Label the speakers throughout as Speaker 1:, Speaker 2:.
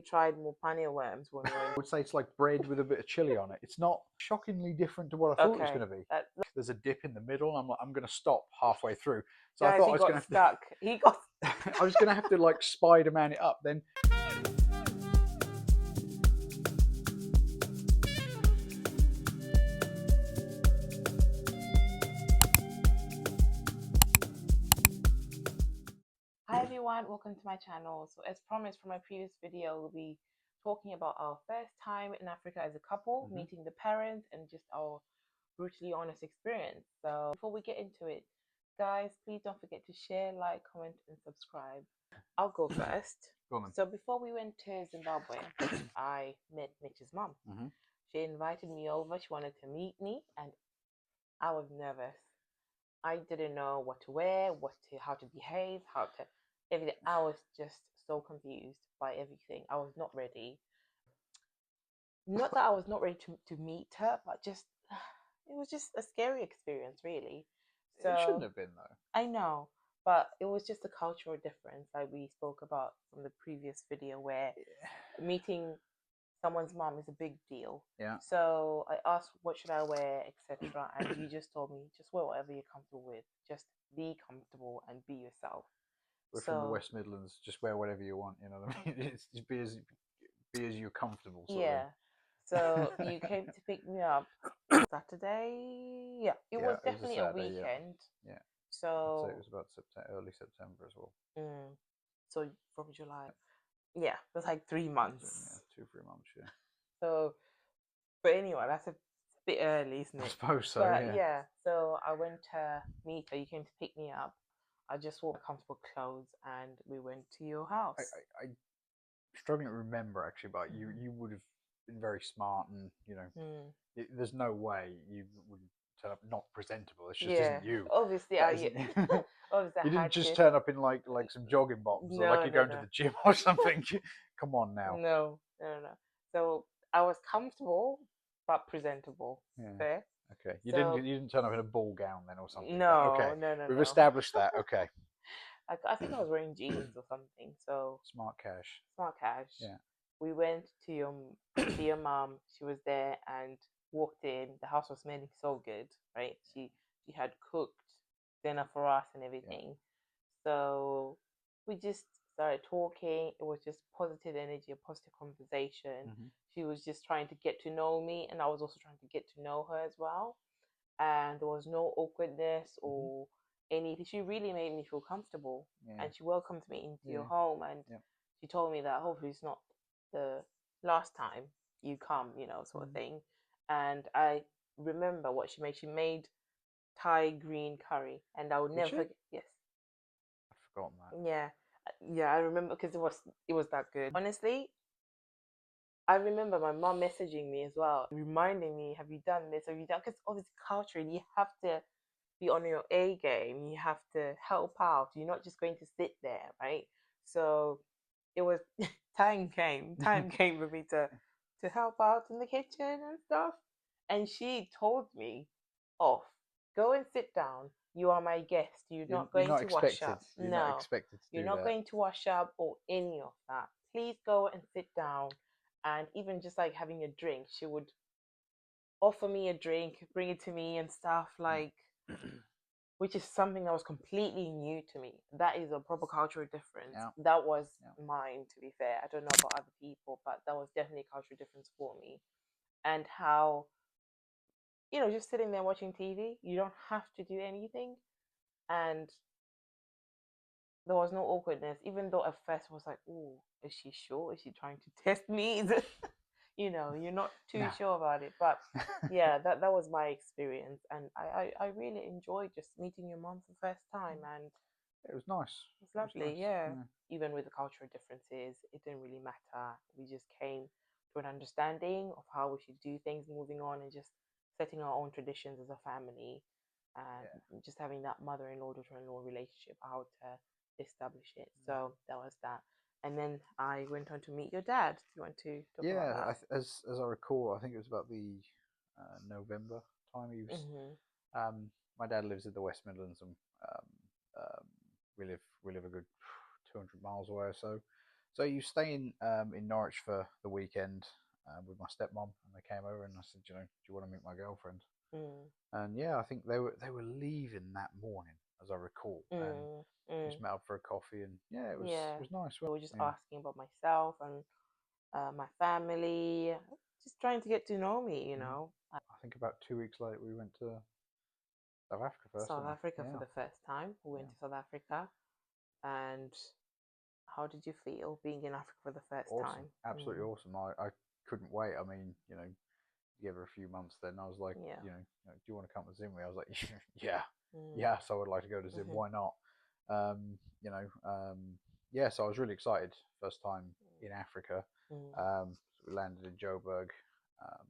Speaker 1: tried mupane worms when we were.
Speaker 2: I would say it's like bread with a bit of chili on it. It's not shockingly different to what I thought it was
Speaker 1: Okay.
Speaker 2: going to be. There's a dip in the middle. I'm like, I'm going to stop halfway through. So
Speaker 1: Guys,
Speaker 2: I thought
Speaker 1: he
Speaker 2: I was
Speaker 1: got
Speaker 2: going to
Speaker 1: stuck. He got.
Speaker 2: I was going to have to like Spider-Man it up then.
Speaker 1: Hi everyone, welcome to my channel. So as promised from my previous video, we'll be talking about our first time in Africa as a couple, meeting the parents, and just our brutally honest experience. So before we get into it, guys, please don't forget to share, like, comment, and subscribe. I'll go first.
Speaker 2: Go on then.
Speaker 1: So before we went to Zimbabwe, I met Mitch's mom. She invited me over. She wanted to meet me, and I was nervous. I didn't know what to wear, how to behave, everything. I was just so confused by everything. I was not ready. Not that I was not ready to meet her, but just it was just a scary experience, really. So
Speaker 2: It shouldn't have been though.
Speaker 1: I know, but it was just a cultural difference, like we spoke about from the previous video, where meeting someone's mom is a big deal.
Speaker 2: Yeah.
Speaker 1: So I asked, what should I wear, etc. And you just told me, just wear whatever you're comfortable with. Just be comfortable and be yourself.
Speaker 2: We're from the West Midlands. Just wear whatever you want. You know what I mean? It's just be as you're comfortable.
Speaker 1: Yeah. So you came to pick me up Saturday. Yeah, it was definitely a weekend.
Speaker 2: Yeah.
Speaker 1: So
Speaker 2: it was about early September as well.
Speaker 1: So from July. Yeah, it was like 3 months.
Speaker 2: Yeah, 2-3 months. Yeah.
Speaker 1: So, but anyway, that's a bit early, isn't it?
Speaker 2: I suppose so.
Speaker 1: But yeah, so I went to meet her. You came to pick me up. I just wore comfortable clothes and we went to your house.
Speaker 2: I'm struggling to remember actually, but you would have been very smart, and you know, there's no way you wouldn't turn up not presentable. It just isn't you.
Speaker 1: Obviously,
Speaker 2: You didn't just turn up in like some jogging bottoms, or like you're going to the gym or something. Come on now.
Speaker 1: No. So I was comfortable but presentable.
Speaker 2: Yeah.
Speaker 1: Fair.
Speaker 2: Okay. You didn't turn up in a ball gown then or something.
Speaker 1: No.
Speaker 2: Okay.
Speaker 1: No.
Speaker 2: We've established that. Okay.
Speaker 1: I think I was wearing jeans or something. So
Speaker 2: smart cash.
Speaker 1: Yeah. We went to your mom. She was there and walked in. The house was smelling so good, right? She had cooked dinner for us and everything. So we just started talking. It was just positive energy, a positive conversation. She was just trying to get to know me, and I was also trying to get to know her as well. And there was no awkwardness or anything. She really made me feel comfortable, and she welcomed me into your home, and she told me that hopefully it's not the last time you come, sort of thing. And I remember what she made. She made Thai green curry, and I would never forget. Yes,
Speaker 2: I've forgotten that.
Speaker 1: Yeah, I remember because it was that good. Honestly, I remember my mom messaging me as well, reminding me, "Have you done this? Have you done?" Because obviously, culturally, you have to be on your A game. You have to help out. You're not just going to sit there, right? So it was time came for me to help out in the kitchen and stuff. And she told me, "Off, go and sit down. You are my guest. You're not going to wash up.
Speaker 2: You're not expected to
Speaker 1: you're not going to wash up or any of that. Please go and sit down." And even just like having a drink, she would offer me a drink, bring it to me and stuff, like, which is something that was completely new to me. That is a proper cultural difference. That was mine, to be fair. I don't know about other people, but that was definitely a cultural difference for me. And how, just sitting there watching TV, you don't have to do anything. And there was no awkwardness, even though at first I was like, "Oh, is she sure? Is she trying to test me?" Is it, you're not too sure about it. But yeah, that was my experience, and I really enjoyed just meeting your mom for the first time, and
Speaker 2: it was nice.
Speaker 1: It's lovely, yeah. Even with the cultural differences, it didn't really matter. We just came to an understanding of how we should do things moving on, and just setting our own traditions as a family, and just having that mother-in-law, daughter-in-law relationship, how to establish it. So that was that. And then I went on to meet your dad. Do you want to talk about that?
Speaker 2: As I recall, I think it was about the November time. He was. My dad lives in the West Midlands, and we live a good 200 miles away or so. So you stay in Norwich for the weekend with my stepmom, and they came over, and I said, do you want to meet my girlfriend?
Speaker 1: Mm.
Speaker 2: And yeah, I think they were leaving that morning, as I recall, and
Speaker 1: Mm.
Speaker 2: we
Speaker 1: Mm.
Speaker 2: just met up for a coffee, and yeah,
Speaker 1: Yeah.
Speaker 2: it was nice.
Speaker 1: They were just
Speaker 2: Yeah.
Speaker 1: asking about myself and my family, just trying to get to know me, you
Speaker 2: Mhm.
Speaker 1: know.
Speaker 2: I think about 2 weeks later we went to South Africa first,
Speaker 1: South
Speaker 2: didn't
Speaker 1: Africa
Speaker 2: we?
Speaker 1: for
Speaker 2: Yeah,
Speaker 1: the first time. We went
Speaker 2: yeah,
Speaker 1: to South Africa, and how did you feel being in Africa for the first
Speaker 2: awesome,
Speaker 1: time?
Speaker 2: absolutely awesome. I couldn't wait. I mean, give her a few months. Then I was like,
Speaker 1: Yeah.
Speaker 2: do you want to come to Zim? I was like, yeah,
Speaker 1: Mm.
Speaker 2: yeah. So I would like to go to Zim.
Speaker 1: Mhm.
Speaker 2: Why not? Um, you know, yeah. So I was really excited. First time in Africa.
Speaker 1: Mm.
Speaker 2: So we landed in Joburg. Um,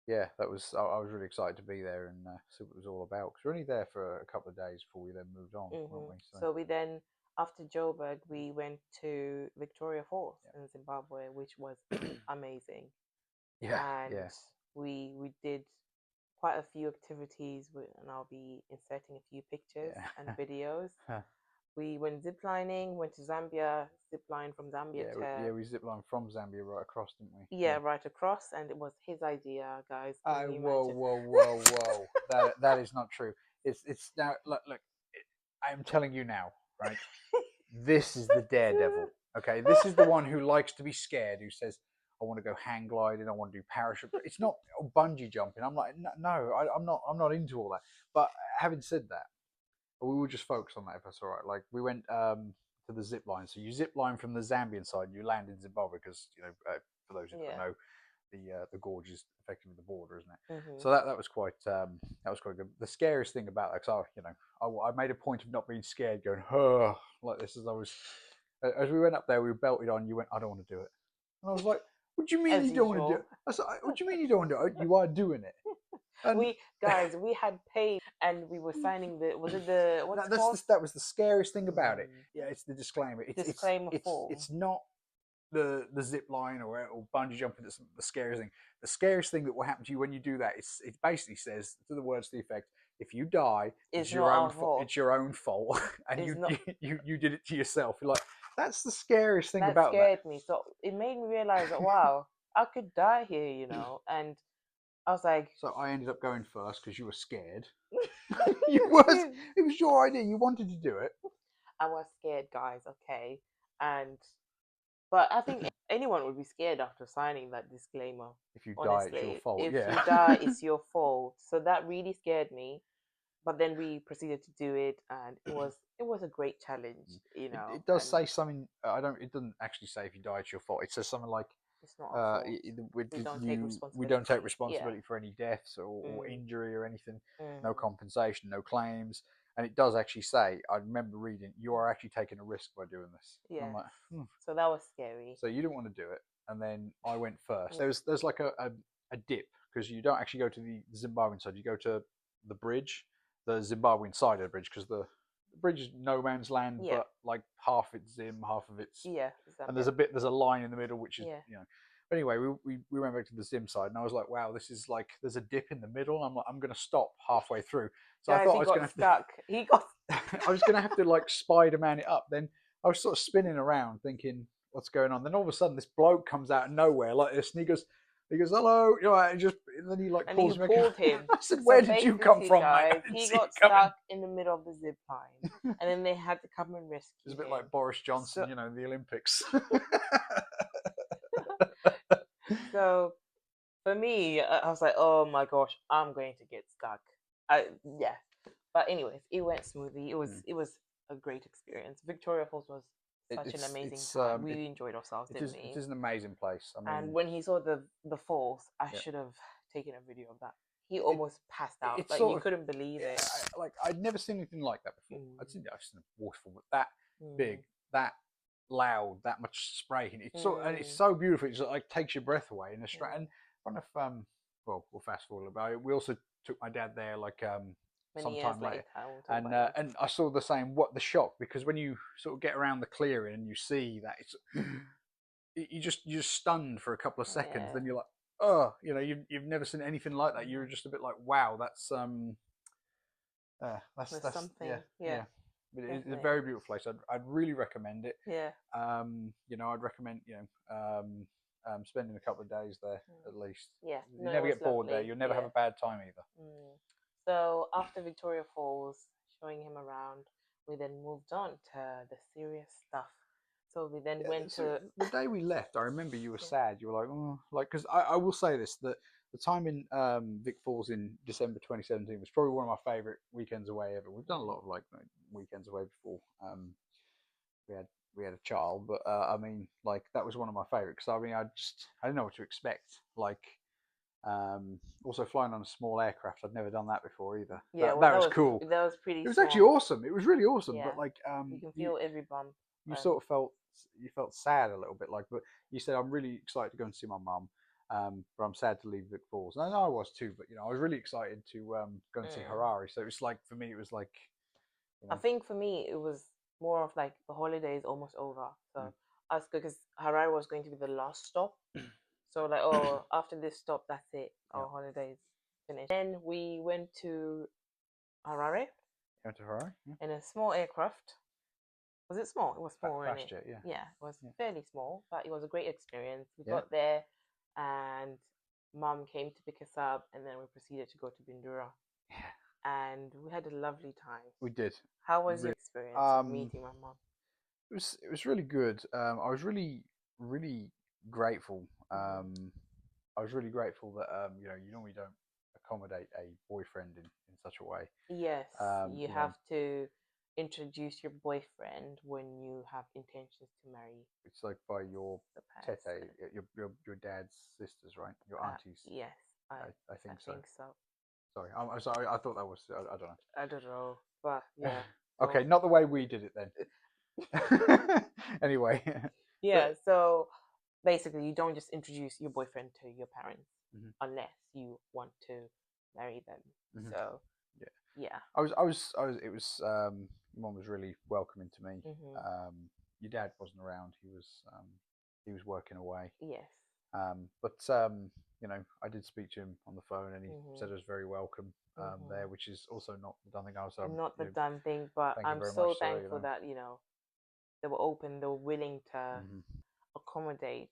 Speaker 2: yeah, that was. I was really excited to be there and see what it was all about. Because we're only there for a couple of days before we then moved on, weren't
Speaker 1: Mhm.
Speaker 2: we? So
Speaker 1: So we then, after Joburg, we went to Victoria Falls in Zimbabwe, which was
Speaker 2: yeah,
Speaker 1: amazing.
Speaker 2: yeah,
Speaker 1: And
Speaker 2: yeah,
Speaker 1: we did quite a few activities, and I'll be inserting a few pictures and
Speaker 2: yeah.
Speaker 1: videos. We went ziplining, went to Zambia, ziplined from Zambia
Speaker 2: Yeah,
Speaker 1: to,
Speaker 2: yeah, we ziplined from Zambia right across, didn't we?
Speaker 1: yeah,
Speaker 2: Yeah.
Speaker 1: right across, and it was his idea, guys. Can
Speaker 2: Oh,
Speaker 1: you
Speaker 2: whoa,
Speaker 1: imagine?
Speaker 2: whoa, whoa, whoa! That is not true. It's now. Look. I'm telling you now, right? This is the daredevil. Okay, this is the one who likes to be scared. Who says, "I want to go hang gliding. I want to do parachute." It's not bungee jumping. I'm like, no, I'm not. I'm not into all that. But having said that, we will just focus on that if that's all right. Like we went to the zip line. So you zip line from the Zambian side. You land in Zimbabwe because for those who don't
Speaker 1: Yeah.
Speaker 2: know, the gorge is effectively the border, isn't it?
Speaker 1: Mhm.
Speaker 2: So that was quite good. The scariest thing about that, because I made a point of not being scared, going like this as I was as we went up there. We were belted on. You went, I don't want to do it, and I was like, what do you mean
Speaker 1: As
Speaker 2: you don't want to do it?
Speaker 1: usual.
Speaker 2: I said, what do you mean you don't want to do it? You are doing it, and
Speaker 1: We guys, we had paid, and we were signing the, was it the, what's it called?
Speaker 2: that was the scariest thing about it.
Speaker 1: Mm.
Speaker 2: Yeah, it's the disclaimer.
Speaker 1: Disclaimer form.
Speaker 2: It's not the zip line or bungee jumping that's the scariest thing. The scariest thing that will happen to you when you do that is it basically says to the words to the effect: if you die,
Speaker 1: It's not our fault.
Speaker 2: It's your own fault, and
Speaker 1: It's not.
Speaker 2: you did it to yourself. You're like, that's the scariest thing
Speaker 1: That
Speaker 2: about that.
Speaker 1: scared me. So it made me realize that, wow, I could die here, and I was like,
Speaker 2: So I ended up going first because you were scared. You was it was your idea. You wanted to do it.
Speaker 1: I was scared, guys. Okay, and but I think anyone would be scared after signing that disclaimer.
Speaker 2: If you die, it's your
Speaker 1: Honestly,
Speaker 2: fault.
Speaker 1: if
Speaker 2: Yeah.
Speaker 1: you die, it's your fault. So that really scared me. But then we proceeded to do it, and it was a great challenge,
Speaker 2: It does
Speaker 1: and
Speaker 2: say something. I don't. It doesn't actually say if you die, it's your fault. It says something like,
Speaker 1: it's not our fault. We don't take
Speaker 2: we don't take
Speaker 1: responsibility. Yeah.
Speaker 2: responsibility for any deaths or
Speaker 1: Mm.
Speaker 2: injury or anything. No
Speaker 1: Mm.
Speaker 2: compensation, no claims. And it does actually say. I remember reading. You are actually taking a risk by doing this. And I'm
Speaker 1: Yes.
Speaker 2: like,
Speaker 1: So that was scary.
Speaker 2: so you didn't want to do it, and then I went first.
Speaker 1: Yeah.
Speaker 2: There's like a dip because you don't actually go to the Zimbabwean side. You go to the bridge, the Zimbabwean side of the bridge, because the bridge is no man's land,
Speaker 1: Yeah.
Speaker 2: but like half it's Zim, half of it's,
Speaker 1: Yeah.
Speaker 2: and
Speaker 1: Zambia.
Speaker 2: there's a line in the middle which is
Speaker 1: Yeah.
Speaker 2: But anyway, we went back to the Zim side, and I was like, wow, this is like there's a dip in the middle. I'm like, I'm gonna stop halfway through. So I
Speaker 1: Guys,
Speaker 2: thought I
Speaker 1: he
Speaker 2: was
Speaker 1: got
Speaker 2: gonna have to,
Speaker 1: stuck. He got.
Speaker 2: I was gonna have to like Spider-Man it up. Then I was sort of spinning around thinking, what's going on? Then all of a sudden, this bloke comes out of nowhere like this, and he goes, hello, and then he like
Speaker 1: And he
Speaker 2: pulls me.
Speaker 1: pulled him.
Speaker 2: I said,
Speaker 1: So
Speaker 2: where did you come
Speaker 1: basically,
Speaker 2: from, mate? I
Speaker 1: guys,
Speaker 2: didn't
Speaker 1: he
Speaker 2: see you
Speaker 1: got
Speaker 2: coming.
Speaker 1: stuck in the middle of the zip line, and then they had to come and
Speaker 2: It was
Speaker 1: rescue
Speaker 2: a bit
Speaker 1: him.
Speaker 2: like Boris Johnson,
Speaker 1: So,
Speaker 2: in the Olympics.
Speaker 1: so for me, I was like, oh my gosh, I'm going to get stuck. Yeah. But anyways, it went smoothly. It was a great experience. Victoria Falls was such an amazing time. We enjoyed ourselves, didn't
Speaker 2: it
Speaker 1: we?
Speaker 2: is an amazing place. I
Speaker 1: And
Speaker 2: mean,
Speaker 1: when he saw the falls, I
Speaker 2: yeah,
Speaker 1: should have taken a video of that. He
Speaker 2: it,
Speaker 1: almost passed out.
Speaker 2: it's
Speaker 1: Like, you
Speaker 2: sort of
Speaker 1: couldn't believe
Speaker 2: yeah,
Speaker 1: it.
Speaker 2: I'd never seen anything like that before.
Speaker 1: Mm,
Speaker 2: I've seen a waterfall, but that big,
Speaker 1: mm,
Speaker 2: that loud, that much spraying. And it's
Speaker 1: mm,
Speaker 2: so beautiful. It like takes your breath away in a straight. And
Speaker 1: mm.
Speaker 2: I don't know if well, we'll fast forward about it. We also took my dad there like
Speaker 1: Many years
Speaker 2: sometime later,
Speaker 1: later, we'll talk about that.
Speaker 2: and I saw the same what the shock because when you sort of get around the clearing and you see that it's you're just stunned for a couple of seconds.
Speaker 1: Yeah.
Speaker 2: Then you're like, oh, you've never seen anything like that. You're
Speaker 1: Mm.
Speaker 2: just a bit like, wow, that's
Speaker 1: There's
Speaker 2: that's
Speaker 1: something.
Speaker 2: yeah.
Speaker 1: Yeah.
Speaker 2: It's a
Speaker 1: Definitely.
Speaker 2: very beautiful place. I'd really recommend it.
Speaker 1: Yeah.
Speaker 2: I'd recommend spending a couple of days there
Speaker 1: Mm.
Speaker 2: at least.
Speaker 1: Yeah.
Speaker 2: You
Speaker 1: No, it
Speaker 2: never
Speaker 1: was
Speaker 2: get bored there.
Speaker 1: lovely.
Speaker 2: You'll never have
Speaker 1: Yeah.
Speaker 2: a bad time either.
Speaker 1: Mm. So after Victoria Falls, showing him around, we then moved on to the serious stuff. So we then
Speaker 2: Yeah,
Speaker 1: went
Speaker 2: so
Speaker 1: to
Speaker 2: the day we left, I remember you were
Speaker 1: yeah.
Speaker 2: sad. You were like, oh, like because I will say this that the time in Vic Falls in December 2017 was probably one of my favorite weekends away ever. We've done a lot of like weekends away before. We had we had a child, but I mean, like that was one of my favorites. Because I mean, I didn't know what to expect. Like, also flying on a small aircraft, I'd never done that before either.
Speaker 1: Yeah,
Speaker 2: That
Speaker 1: well
Speaker 2: that was cool.
Speaker 1: that was pretty
Speaker 2: It was actually
Speaker 1: small.
Speaker 2: awesome. It was really awesome.
Speaker 1: Yeah.
Speaker 2: But like,
Speaker 1: You can
Speaker 2: you
Speaker 1: feel every bump.
Speaker 2: you sort of felt sad a little bit. Like, but you said I'm really excited to go and see my mum. But I'm sad to leave Vic Falls. And I know I was too, but I was really excited to go and see
Speaker 1: mm.
Speaker 2: Harare. So it was like for me, it was like, you
Speaker 1: I
Speaker 2: know,
Speaker 1: think for me it was more of like the holiday is almost over.
Speaker 2: mm,
Speaker 1: So I was because Harare was going to be the last stop. So like, oh, after this stop, that's it.
Speaker 2: yeah,
Speaker 1: Our holidays finished. Then we went to Harare
Speaker 2: went to Harare, yeah,
Speaker 1: in a small aircraft. Was it small? It was small, wasn't
Speaker 2: fast
Speaker 1: it?
Speaker 2: jet, yeah,
Speaker 1: Yeah, it was
Speaker 2: yeah,
Speaker 1: fairly small, but it was a great experience. We
Speaker 2: yeah,
Speaker 1: got there, and Mum came to pick us up, and then we proceeded to go to Bindura,
Speaker 2: yeah.
Speaker 1: and we had a lovely time.
Speaker 2: We did.
Speaker 1: How was your
Speaker 2: Really,
Speaker 1: experience of
Speaker 2: um,
Speaker 1: meeting my mum?
Speaker 2: it was really good. I was really grateful.
Speaker 1: Mm-hmm.
Speaker 2: I was really grateful that you normally don't accommodate a boyfriend in such a way.
Speaker 1: Yes,
Speaker 2: Um,
Speaker 1: you
Speaker 2: you know,
Speaker 1: have to introduce your boyfriend when you have intentions to marry
Speaker 2: it's like by your
Speaker 1: the
Speaker 2: tete,
Speaker 1: person.
Speaker 2: your dad's sisters, right? Your aunties.
Speaker 1: Yes,
Speaker 2: I
Speaker 1: I
Speaker 2: think so.
Speaker 1: think so.
Speaker 2: Sorry, I'm sorry. I thought that was. I don't
Speaker 1: I don't know, but
Speaker 2: know.
Speaker 1: yeah.
Speaker 2: Okay,
Speaker 1: So
Speaker 2: not the way we did it then. Anyway, but
Speaker 1: yeah, so basically, you don't just introduce your boyfriend to your parents
Speaker 2: mhm,
Speaker 1: unless you want to marry them.
Speaker 2: mhm,
Speaker 1: So
Speaker 2: yeah.
Speaker 1: yeah.
Speaker 2: It was. Mom was really welcoming to me.
Speaker 1: Hmm.
Speaker 2: Um, your dad wasn't around. He was working away.
Speaker 1: Yes.
Speaker 2: But I did speak to him on the phone, and he said
Speaker 1: Hmm.
Speaker 2: I was very welcome there,
Speaker 1: Hmm.
Speaker 2: which is also not the done thing. I was,
Speaker 1: Not the done thing, but
Speaker 2: thank you
Speaker 1: I'm
Speaker 2: very
Speaker 1: so
Speaker 2: much, sir.
Speaker 1: thankful that they were open, they were willing to
Speaker 2: Mhm.
Speaker 1: accommodate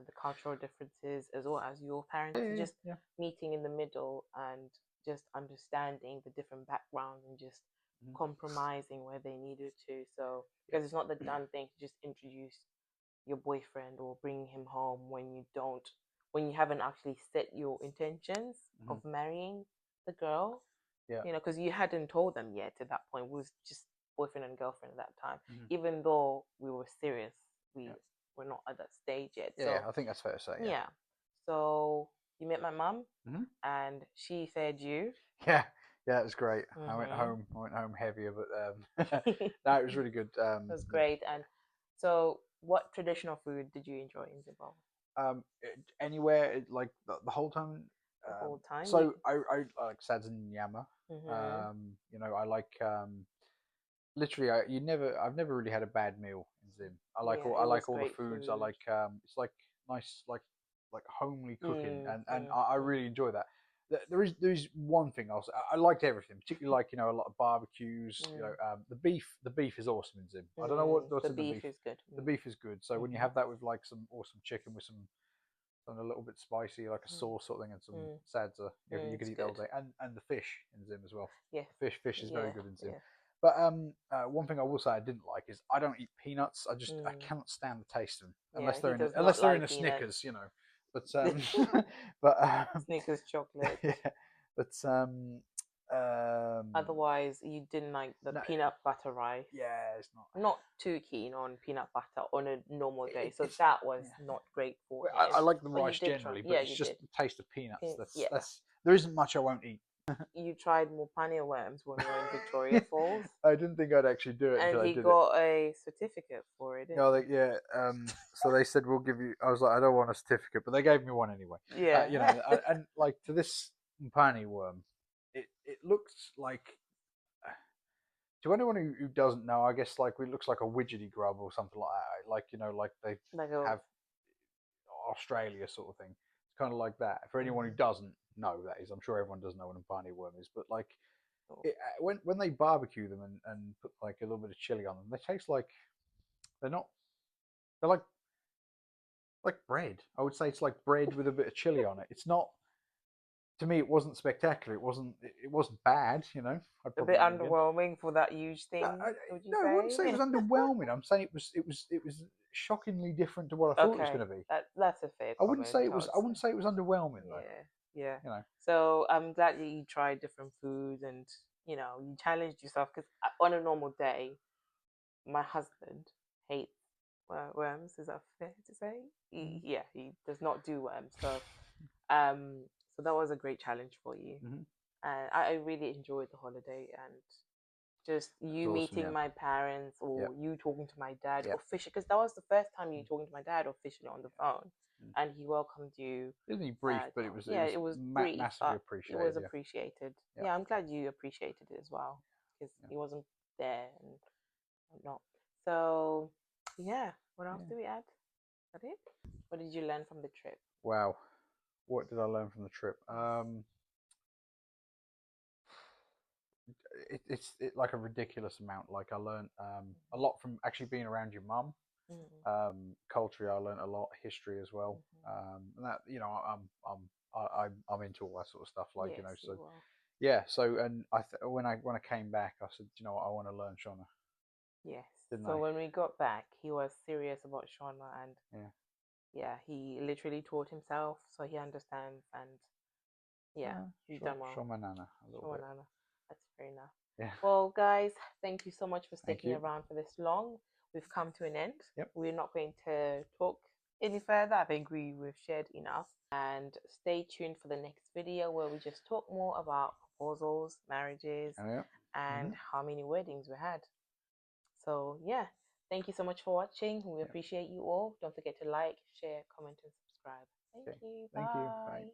Speaker 1: the cultural differences as well as your parents,
Speaker 2: Yeah, yeah,
Speaker 1: just
Speaker 2: yeah.
Speaker 1: meeting in the middle and just understanding the different backgrounds and just
Speaker 2: Mhm.
Speaker 1: compromising where they needed to. So
Speaker 2: Yeah.
Speaker 1: because it's not the done thing to just introduce your boyfriend or bring him home when you haven't actually set your intentions
Speaker 2: Mhm.
Speaker 1: of marrying the girl,
Speaker 2: Yeah.
Speaker 1: because you hadn't told them yet at that point. It was just boyfriend and girlfriend at that time.
Speaker 2: Mhm.
Speaker 1: Even though we were serious, we
Speaker 2: Yeah.
Speaker 1: were not at that stage yet.
Speaker 2: Yeah,
Speaker 1: So
Speaker 2: I think that's fair to say. Yeah.
Speaker 1: yeah. So you met my mum
Speaker 2: Mhm.
Speaker 1: and she fed you.
Speaker 2: Yeah. Yeah, it was great.
Speaker 1: Mm-hmm.
Speaker 2: I went home heavier, but no, it was really good.
Speaker 1: It was great. And so, what traditional food did you enjoy in Zimbabwe
Speaker 2: Anywhere like the whole time.
Speaker 1: the whole time?
Speaker 2: So I like Sadzen Yama.
Speaker 1: Mm-hmm.
Speaker 2: I like literally I've never really had a bad meal in Zim.
Speaker 1: Yeah,
Speaker 2: I
Speaker 1: it was
Speaker 2: like all the
Speaker 1: great
Speaker 2: foods. I
Speaker 1: food.
Speaker 2: like it's like nice like homely cooking, and I
Speaker 1: Mm-hmm.
Speaker 2: really enjoy that. There is one thing else. I liked everything, particularly like a lot of barbecues. The beef is awesome in Zim. I don't know what's
Speaker 1: The
Speaker 2: in the
Speaker 1: beef
Speaker 2: beef.
Speaker 1: is good.
Speaker 2: The beef is good. So when you
Speaker 1: Mm-hmm.
Speaker 2: have that with like some awesome chicken with something a little bit spicy, like a sauce sort of thing, and some
Speaker 1: Mm-hmm.
Speaker 2: sadza, you could
Speaker 1: It's
Speaker 2: eat that all
Speaker 1: good.
Speaker 2: day. And the fish in Zim as well.
Speaker 1: Yes.
Speaker 2: Fish is very
Speaker 1: Yeah.
Speaker 2: good in Zim.
Speaker 1: Yeah.
Speaker 2: But one thing I will say I didn't like is I don't eat peanuts. I
Speaker 1: Mm.
Speaker 2: cannot stand the taste of them
Speaker 1: Yeah. He does
Speaker 2: unless
Speaker 1: not
Speaker 2: they're in
Speaker 1: like
Speaker 2: a
Speaker 1: peanuts.
Speaker 2: Snickers. But but
Speaker 1: Snickers chocolate.
Speaker 2: yeah, but
Speaker 1: Otherwise, you didn't like the
Speaker 2: no,
Speaker 1: peanut butter rice.
Speaker 2: yeah, it's not.
Speaker 1: Not too keen on peanut butter on a normal day, so
Speaker 2: It's
Speaker 1: that was
Speaker 2: yeah.
Speaker 1: not great for
Speaker 2: Well, I
Speaker 1: him.
Speaker 2: like the
Speaker 1: But you
Speaker 2: rice
Speaker 1: did try.
Speaker 2: generally, but
Speaker 1: Yeah,
Speaker 2: it's
Speaker 1: you
Speaker 2: just
Speaker 1: did.
Speaker 2: the taste of peanuts.
Speaker 1: Yeah.
Speaker 2: That's there isn't much I won't eat.
Speaker 1: You tried Mopane worms when we were in Victoria Falls,
Speaker 2: I didn't think I'd actually do it
Speaker 1: and
Speaker 2: until I
Speaker 1: he
Speaker 2: did it.
Speaker 1: got a certificate for it, didn't
Speaker 2: No, yeah. So they said we'll give you. I was like, I don't want a certificate, but they gave me one anyway.
Speaker 1: he? Yeah.
Speaker 2: And like to this mpani worm, it looks like to anyone who doesn't know, I guess like it looks like a widgety grub or something like that. Like like they
Speaker 1: Like a.
Speaker 2: have Australia sort of thing. It's kind of like that. For anyone who
Speaker 1: Mhm.
Speaker 2: doesn't know, that is, I'm sure everyone does know what a mpani worm is, but like
Speaker 1: Oh,
Speaker 2: when they barbecue them and put like a little bit of chili on them, they taste like they're not they're like bread. I would say it's like bread with a bit of chili on it. It's not to me. It wasn't spectacular. It wasn't bad. You know, I'd
Speaker 1: a
Speaker 2: probably
Speaker 1: bit
Speaker 2: eat it again.
Speaker 1: underwhelming for that huge
Speaker 2: No,
Speaker 1: thing, would you
Speaker 2: no, I wouldn't say it
Speaker 1: say?
Speaker 2: was underwhelming. I'm saying it was shockingly different to what I thought it was
Speaker 1: Okay,
Speaker 2: going to be.
Speaker 1: that's a fair
Speaker 2: I wouldn't
Speaker 1: comment,
Speaker 2: say it
Speaker 1: I
Speaker 2: was.
Speaker 1: would
Speaker 2: I wouldn't
Speaker 1: say.
Speaker 2: say it was underwhelming though.
Speaker 1: Yeah, yeah.
Speaker 2: You know.
Speaker 1: So I'm glad that you tried different foods and you challenged yourself because on a normal day, my husband hates worms. Is that fair to say?
Speaker 2: Mm-hmm.
Speaker 1: Yeah, he does not do worms. Um, so that was a great challenge for you,
Speaker 2: Mm-hmm.
Speaker 1: and I really enjoyed the holiday and just
Speaker 2: That's
Speaker 1: you
Speaker 2: awesome.
Speaker 1: meeting
Speaker 2: Yeah.
Speaker 1: my parents
Speaker 2: Yeah.
Speaker 1: or you talking to my dad
Speaker 2: Yeah.
Speaker 1: officially because that was the first time you talking to my dad officially on the phone,
Speaker 2: Mm.
Speaker 1: and he welcomed you.
Speaker 2: It was only brief, but it
Speaker 1: Yeah,
Speaker 2: was
Speaker 1: it was brief,
Speaker 2: massively
Speaker 1: but it was
Speaker 2: appreciated. Yeah.
Speaker 1: appreciated.
Speaker 2: Yeah.
Speaker 1: Yeah, I'm glad you appreciated it as well because
Speaker 2: Yeah.
Speaker 1: he wasn't there and whatnot. So, yeah, what else
Speaker 2: Yeah.
Speaker 1: do we add? Is that it? What did you learn from the trip?
Speaker 2: Wow. What did I learn from the trip? Like a ridiculous amount. Like I learned a lot from actually being around your mum.
Speaker 1: Mm-hmm.
Speaker 2: Culture, I learned a lot. History as well.
Speaker 1: Mm-hmm.
Speaker 2: And that I'm into all that sort of stuff. Like
Speaker 1: Yes, you
Speaker 2: so
Speaker 1: will.
Speaker 2: yeah. So and when I came back, I said, you know what, I want to learn Shauna,
Speaker 1: Yes.
Speaker 2: didn't
Speaker 1: So
Speaker 2: I?
Speaker 1: when we got back, he was serious about Shauna, and
Speaker 2: Yeah.
Speaker 1: yeah, he literally taught himself, so he understands, and yeah, he's done well.
Speaker 2: Show my nana a little
Speaker 1: Shauna,
Speaker 2: bit.
Speaker 1: Nana. That's fair enough.
Speaker 2: Yeah.
Speaker 1: Well, guys, thank you so much for
Speaker 2: Thank
Speaker 1: sticking
Speaker 2: you.
Speaker 1: around for this long. We've come to an end.
Speaker 2: Yep.
Speaker 1: We're not going to talk any further. I think we've shared enough. And stay tuned for the next video where we just talk more about proposals, marriages,
Speaker 2: Oh, yeah.
Speaker 1: and
Speaker 2: Mm-hmm.
Speaker 1: how many weddings we had. So, yeah, thank you so much for watching. We
Speaker 2: Yep.
Speaker 1: appreciate you all. Don't forget to like, share, comment, and subscribe. Thank
Speaker 2: Okay.
Speaker 1: you.
Speaker 2: Thank you. Bye.
Speaker 1: Bye.